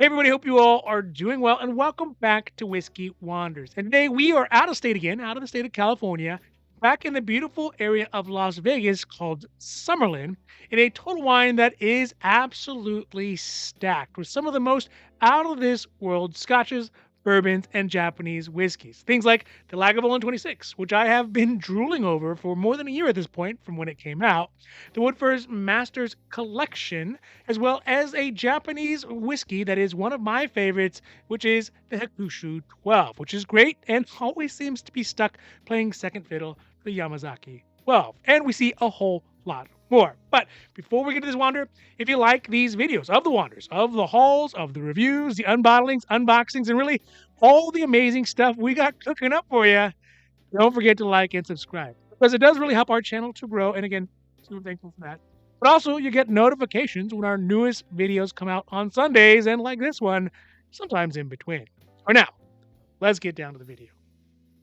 Hey, everybody, hope you all are doing well and welcome back to Whiskey Wanders. And today we are out of state again, out of the state of California, back in the beautiful area of Las Vegas called Summerlin, in a total wine that is absolutely stacked with some of the most out of this world scotches, bourbons, and Japanese whiskeys. Things like the Lagavulin 26, which I have been drooling over for more than a year at this point from when it came out, the Woodfor's Masters Collection, as well as a Japanese whiskey that is one of my favorites, which is the Hakushu 12, which is great and always seems to be stuck playing second fiddle to the Yamazaki 12. And we see a whole lot more. But before we get to this wander, if you like these videos of the wanders, of the hauls, of the reviews, the unbottlings, unboxings, and really all the amazing stuff we got cooking up for you, don't forget to like and subscribe because it does really help our channel to grow. And again, super thankful for that. But also, you get notifications when our newest videos come out on Sundays and like this one, sometimes in between. For now, let's get down to the video.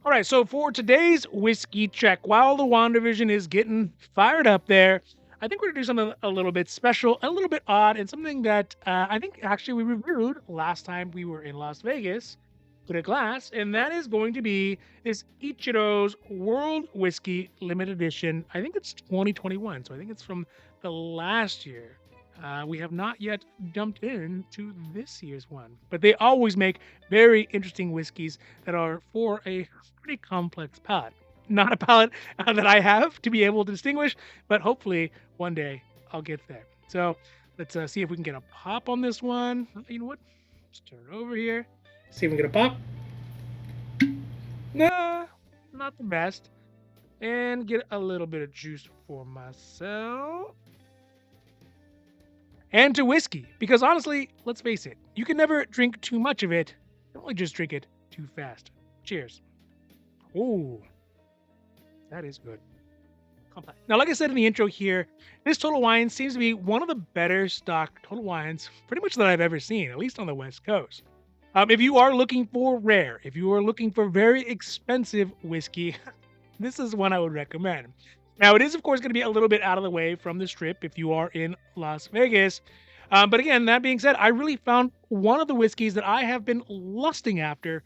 All right, so for today's whiskey check, while the WandaVision is getting fired up there, I think we're going to do something a little bit special, a little bit odd, and something that I think actually we reviewed last time we were in Las Vegas with a glass, and that is going to be this Ichiro's World Whiskey Limited Edition. I think it's 2021, so I think it's from the last year. We have not yet dumped into this year's one, but they always make very interesting whiskeys that are for a pretty complex palate. Not a palate that I have to be able to distinguish, but hopefully one day I'll get there. So let's see if we can get a pop on this one. You know what? Let's turn it over here. See if we can get a pop. Nah, not the best. And get a little bit of juice for myself. And to whiskey, because honestly, let's face it, you can never drink too much of it. You can only just drink it too fast. Cheers. Ooh, that is good. Complex. Now, like I said in the intro here, this Total Wine seems to be one of the better stock Total Wines pretty much that I've ever seen, at least on the West Coast. If you are looking for rare, if you are looking for very expensive whiskey, this is one I would recommend. Now, it is, of course, going to be a little bit out of the way from the strip if you are in Las Vegas. But again, that being said, I really found one of the whiskeys that I have been lusting after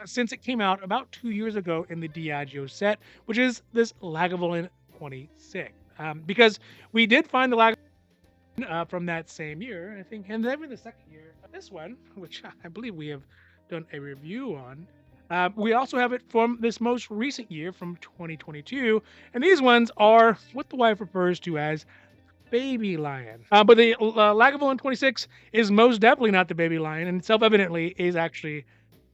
since it came out about 2 years ago in the Diageo set, which is this Lagavulin 26. Because we did find the Lagavulin from that same year, I think, and then in the second year, this one, which I believe we have done a review on. We also have it from this most recent year from 2022, and these ones are what the wife refers to as baby lion. But the Lagavulin 26 is most definitely not the baby lion, and self-evidently is actually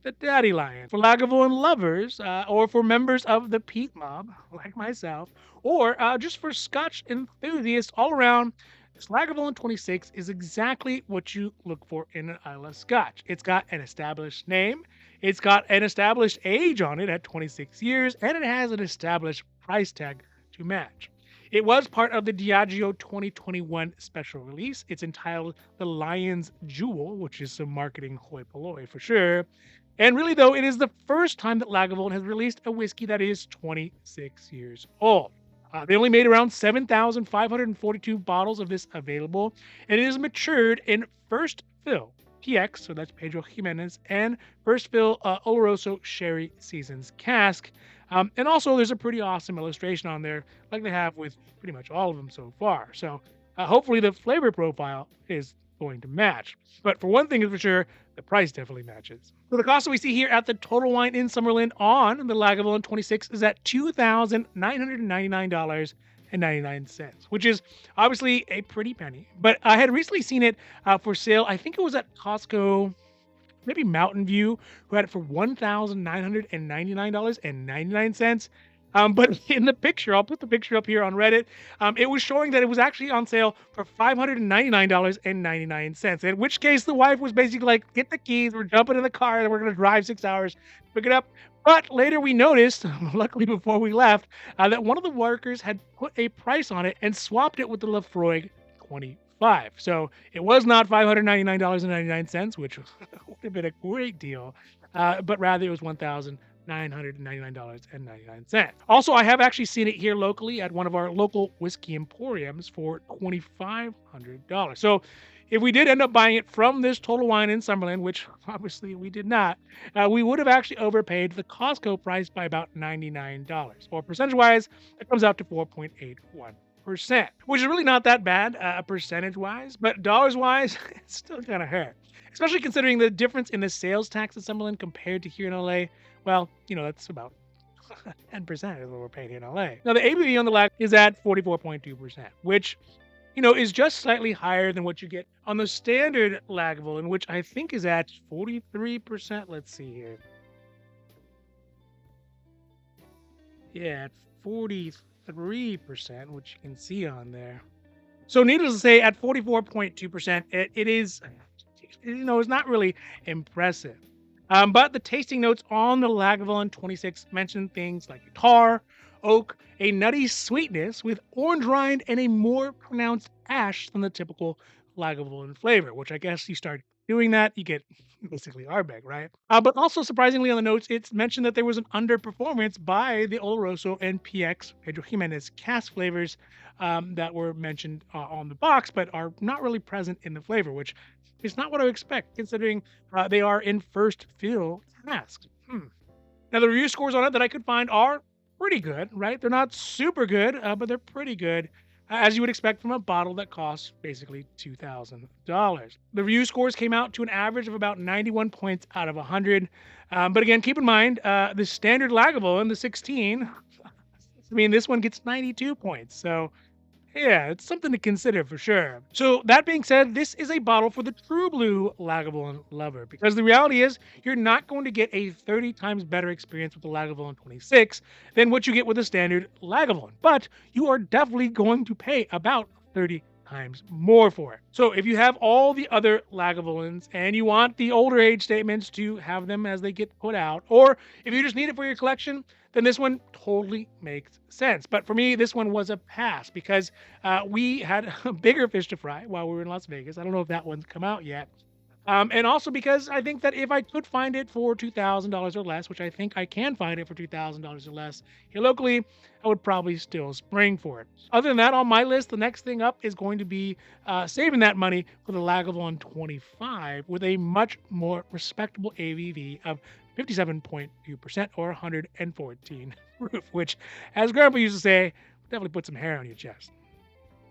the daddy lion. For Lagavulin lovers, or for members of the Pete mob, like myself, or just for Scotch enthusiasts all around, this Lagavulin 26 is exactly what you look for in an Isla Scotch. It's got an established name, it's got an established age on it at 26 years, and it has an established price tag to match. It was part of the Diageo 2021 special release. It's entitled The Lion's Jewel, which is some marketing hoi polloi for sure. And really, though, it is the first time that Lagavulin has released a whiskey that is 26 years old. They only made around 7,542 bottles of this available, and it is matured in first fill PX, so that's Pedro Jimenez, and first fill Oloroso Sherry Seasons cask. And also, there's a pretty awesome illustration on there, like they have with pretty much all of them so far. So hopefully the flavor profile is going to match. But for one thing is for sure, the price definitely matches. So the cost that we see here at the Total Wine in Summerlin on the Lagavulin 26 is at $2,999.99, which is obviously a pretty penny. But I had recently seen it for sale. I think it was at Costco, maybe Mountain View, who had it for $1,999.99. But in the picture, I'll put the picture up here on Reddit. It was showing that it was actually on sale for $599.99. In which case, the wife was basically like, "Get the keys, we're jumping in the car, and we're going to drive 6 hours, pick it up." But later we noticed, luckily before we left, that one of the workers had put a price on it and swapped it with the Lafroig 25. So it was not $599.99, which would have been a great deal, but rather it was $1,999.99. Also, I have actually seen it here locally at one of our local whiskey emporiums for $2,500. So If we did end up buying it from this Total Wine in Summerlin, which obviously we did not, we would have actually overpaid the Costco price by about $99. Or percentage-wise, it comes out to 4.81%, which is really not that bad percentage-wise, but dollars-wise, it's still kind of hurt. Especially considering the difference in the sales tax in Summerlin compared to here in LA. Well, that's about 10% is what we're paying here in LA. Now, the ABV on the lag is at 44.2%, which is just slightly higher than what you get on the standard Lagavulin, which I think is at 43%. Let's see here. Yeah, at 43%, which you can see on there. So needless to say, at 44.2%, it is, it's not really impressive. But the tasting notes on the Lagavulin 26 mention things like tar, oak, a nutty sweetness with orange rind, and a more pronounced ash than the typical Lagavulin flavor, which I guess you start doing that, you get basically Ardbeg, right? But also, surprisingly, on the notes, it's mentioned that there was an underperformance by the Oloroso and PX Pedro Jimenez cask flavors that were mentioned on the box, but are not really present in the flavor, which is not what I expect, considering they are in first fill casks. Now, the review scores on it that I could find are pretty good, right? They're not super good, but they're pretty good, as you would expect from a bottle that costs basically $2,000. The review scores came out to an average of about 91 points out of 100. But again, keep in mind, the standard Lagavulin, the 16, this one gets 92 points. So yeah, it's something to consider for sure. So that being said, this is a bottle for the true blue Lagavulin lover, because the reality is you're not going to get a 30 times better experience with the Lagavulin 26 than what you get with a standard Lagavulin, but you are definitely going to pay about 30 times more for it. So if you have all the other Lagavulins and you want the older age statements to have them as they get put out, or if you just need it for your collection, then this one totally makes sense. But for me, this one was a pass because we had a bigger fish to fry while we were in Las Vegas. I don't know if that one's come out yet. And also because I think that if I could find it for $2,000 or less, which I think I can find it for $2,000 or less here locally, I would probably still spring for it. Other than that, on my list, the next thing up is going to be saving that money for the Lagavulin 25 with a much more respectable ABV of 57.2% or 114 proof, which, as Grandpa used to say, definitely put some hair on your chest.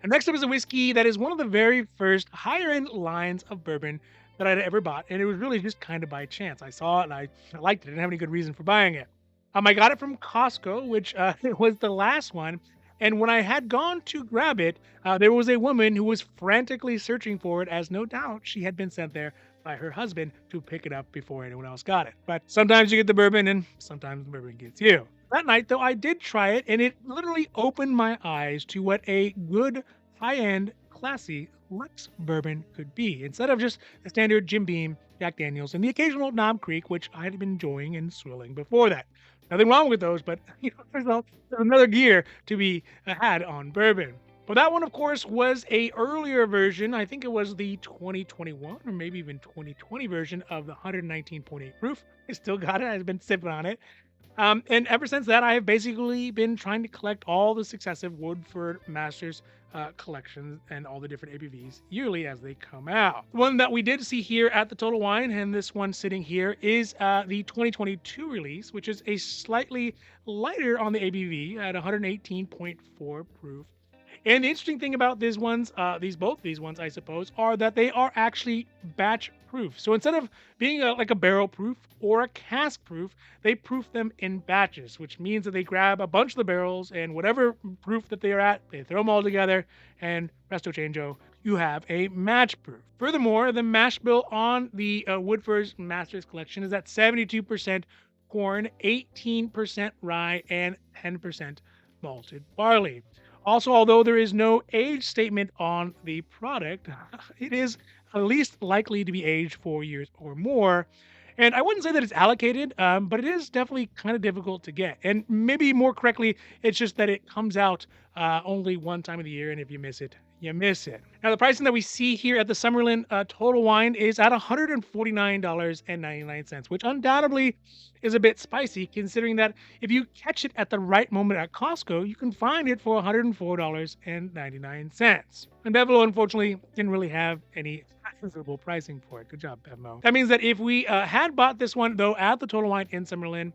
And next up is a whiskey that is one of the very first higher end lines of bourbon that I'd ever bought, and it was really just kind of by chance. I saw it and I liked it. I didn't have any good reason for buying it. I got it from Costco, which it was the last one. And when I had gone to grab it, there was a woman who was frantically searching for it, as no doubt she had been sent there by her husband to pick it up before anyone else got it. But sometimes you get the bourbon and sometimes the bourbon gets you. That night, though, I did try it, and it literally opened my eyes to what a good, high-end, classy Lux bourbon could be, instead of just the standard Jim Beam, Jack Daniels, and the occasional Knob Creek, which I had been enjoying and swilling before that. Nothing wrong with those, but there's another gear to be had on bourbon. But that one, of course, was a earlier version. I think it was the 2021 or maybe even 2020 version of the 119.8 proof. I still got it. I've been sipping on it. And ever since that, I have basically been trying to collect all the successive Woodford Masters collections and all the different ABVs yearly as they come out. The one that we did see here at the Total Wine, and this one sitting here, is the 2022 release, which is a slightly lighter on the ABV at 118.4 proof. And the interesting thing about these ones, both these ones, I suppose, are that they are actually batch proof. So instead of being like a barrel proof or a cask proof, they proof them in batches, which means that they grab a bunch of the barrels and whatever proof that they are at, they throw them all together, and presto changeo, you have a match proof. Furthermore, the mash bill on the Woodford's Masters collection is at 72% corn, 18% rye, and 10% malted barley. Also, although there is no age statement on the product, it is at least likely to be aged 4 years or more. And I wouldn't say that it's allocated, but it is definitely kind of difficult to get. And maybe more correctly, it's just that it comes out only one time of the year, and if you miss it, you miss it. Now, the pricing that we see here at the Summerlin Total Wine is at $149.99, which undoubtedly is a bit spicy, considering that if you catch it at the right moment at Costco, you can find it for $104.99. And Bevo, unfortunately, didn't really have any favorable pricing for it. Good job, Bevmo. That means that if we had bought this one, though, at the Total Wine in Summerlin,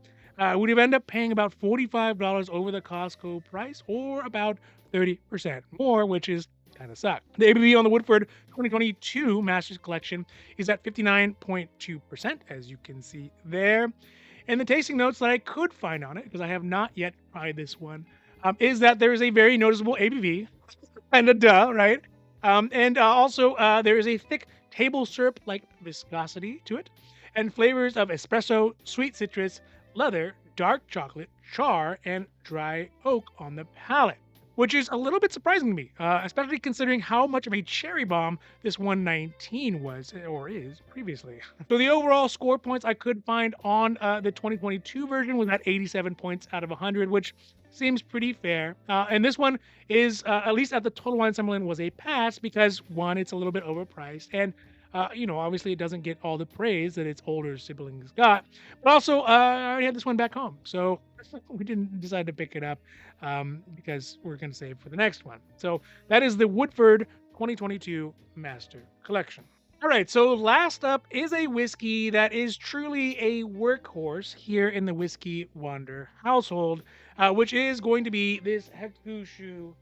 we'd have ended up paying about $45 over the Costco price, or about 30% more, which is kind of suck. The ABV on the Woodford 2022 Masters Collection is at 59.2%, as you can see there. And the tasting notes that I could find on it, because I have not yet tried this one, is that there is a very noticeable ABV, kind of duh, right? And also, there is a thick table syrup-like viscosity to it, and flavors of espresso, sweet citrus, leather, dark chocolate, char, and dry oak on the palate, which is a little bit surprising to me, especially considering how much of a cherry bomb this 119 was, or is, previously. So the overall score points I could find on the 2022 version was at 87 points out of 100, which seems pretty fair. And this one is, at least at the Total Wine Summerlin, was a pass because, one, it's a little bit overpriced, and obviously it doesn't get all the praise that its older siblings got. But also, I already had this one back home, so we didn't decide to pick it up because we're going to save for the next one. So that is the Woodford 2022 Master Collection. All right, so last up is a whiskey that is truly a workhorse here in the Whiskey Wonder household, which is going to be this Hakushu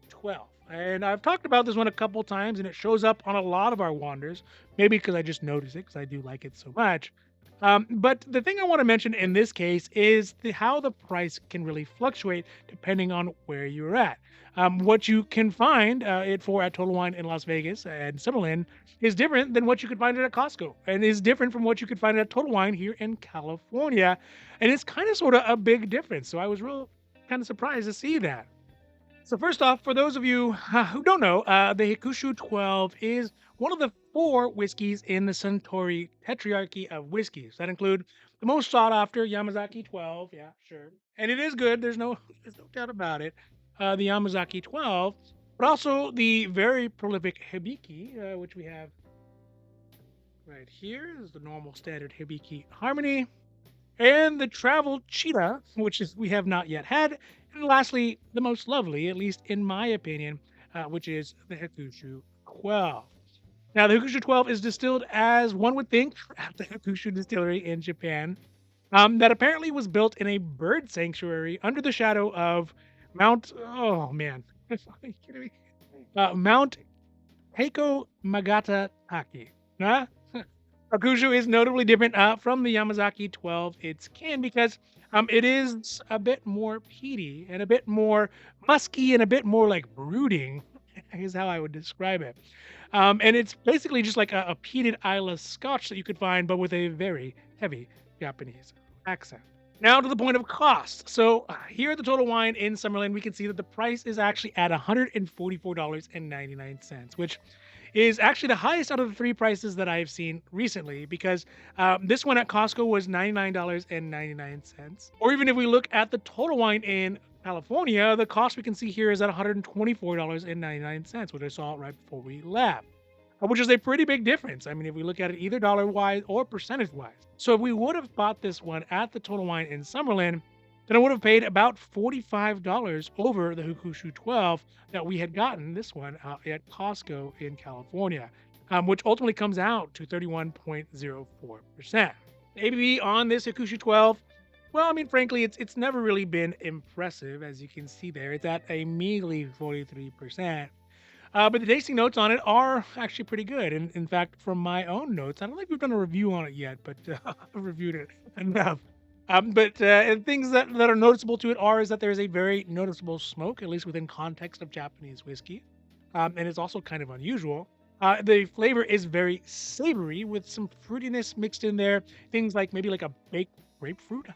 12. And I've talked about this one a couple times, and it shows up on a lot of our wanders, maybe because I just noticed it because I do like it so much. But the thing I want to mention in this case is how the price can really fluctuate depending on where you're at. What you can find it for at Total Wine in Las Vegas and Summerlin is different than what you could find it at Costco, and is different from what you could find it at Total Wine here in California. And it's kind of sort of a big difference. So I was real kind of surprised to see that. So first off, for those of you who don't know, the Hakushu 12 is one of the 4 whiskeys in the Suntory tetrarchy of whiskeys. That include the most sought after Yamazaki 12, yeah, sure, and it is good. There's no doubt about it. The Yamazaki 12, but also the very prolific Hibiki, which we have right here. This is the normal standard Hibiki Harmony. And the Travel Cheetah, which is we have not yet had. And lastly, the most lovely, at least in my opinion, which is the Hakushu 12. Now, the Hakushu 12 is distilled as one would think at the Hakushu distillery in Japan, that apparently was built in a bird sanctuary under the shadow of Mount, oh man, are you kidding me? Mount Heiko Magata Taki. Huh? Hakushu is notably different from the Yamazaki 12 its can because it is a bit more peaty and a bit more musky and a bit more like brooding is how I would describe it. And it's basically just like a peated Isla Scotch that you could find, but with a very heavy Japanese accent. Now to the point of cost. So here at the Total Wine in Summerlin, we can see that the price is actually at $144.99, which is actually the highest out of the 3 prices that I've seen recently, because this one at Costco was $99.99. Or even if we look at the Total Wine in California, the cost we can see here is at $124.99, which I saw right before we left, which is a pretty big difference. I mean, if we look at it either dollar-wise or percentage-wise. So if we would have bought this one at the Total Wine in Summerlin, then I would have paid about $45 over the Hakushu 12 that we had gotten this one at Costco in California, which ultimately comes out to 31.04%. The ABV on this Hakushu 12, well, I mean, frankly, it's never really been impressive, as you can see there. It's at a measly 43%. But the tasting notes on it are actually pretty good. And in fact, from my own notes, I don't think we've done a review on it yet, but I've reviewed it enough. But things that are noticeable to it is that there's a very noticeable smoke, at least within context of Japanese whiskey. And it's also kind of unusual. The flavor is very savory with some fruitiness mixed in there. Things like maybe like a baked grapefruit.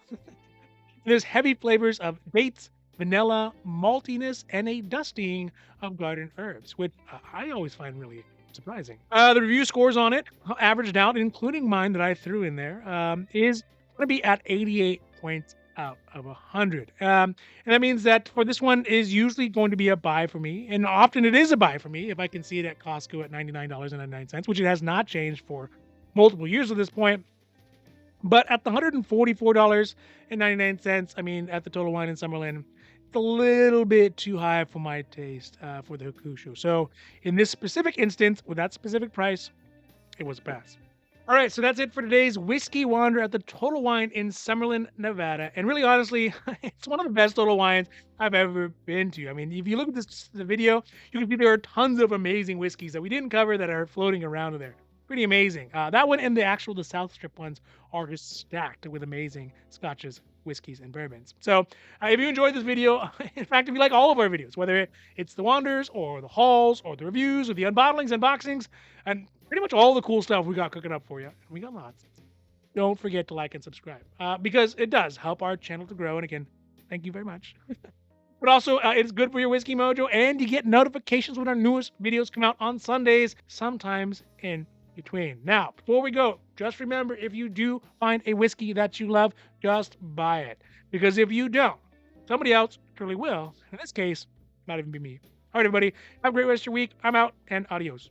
There's heavy flavors of dates, vanilla, maltiness, and a dusting of garden herbs, which I always find really surprising. The review scores on it, averaged out, including mine that I threw in there, is going to be at 88 points out of 100. And that means that for this one is usually going to be a buy for me, and often it is a buy for me if I can see it at Costco at $99.99, which it has not changed for multiple years at this point. But at the $144.99, I mean, at the Total Wine in Summerlin, it's a little bit too high for my taste for the Hakushu. So in this specific instance, with that specific price, it was a pass. All right, so that's it for today's Whiskey Wander at the Total Wine in Summerlin, Nevada. And really, honestly, it's one of the best Total Wines I've ever been to. I mean, if you look at the video, you can see there are tons of amazing whiskeys that we didn't cover that are floating around in there. Pretty amazing. That one and the South Strip ones are just stacked with amazing scotches, whiskeys, and bourbons. So if you enjoyed this video, in fact, if you like all of our videos, whether it's the wanders or the hauls or the reviews or the unbottlings, unboxings, and pretty much all the cool stuff we got cooking up for you. We got lots. Don't forget to like and subscribe because it does help our channel to grow. And again, thank you very much. But also, it's good for your whiskey mojo, and you get notifications when our newest videos come out on Sundays, sometimes in between. Now, before we go, just remember, if you do find a whiskey that you love, just buy it. Because if you don't, somebody else surely will. In this case, not even be me. All right, everybody, have a great rest of your week. I'm out, and adios.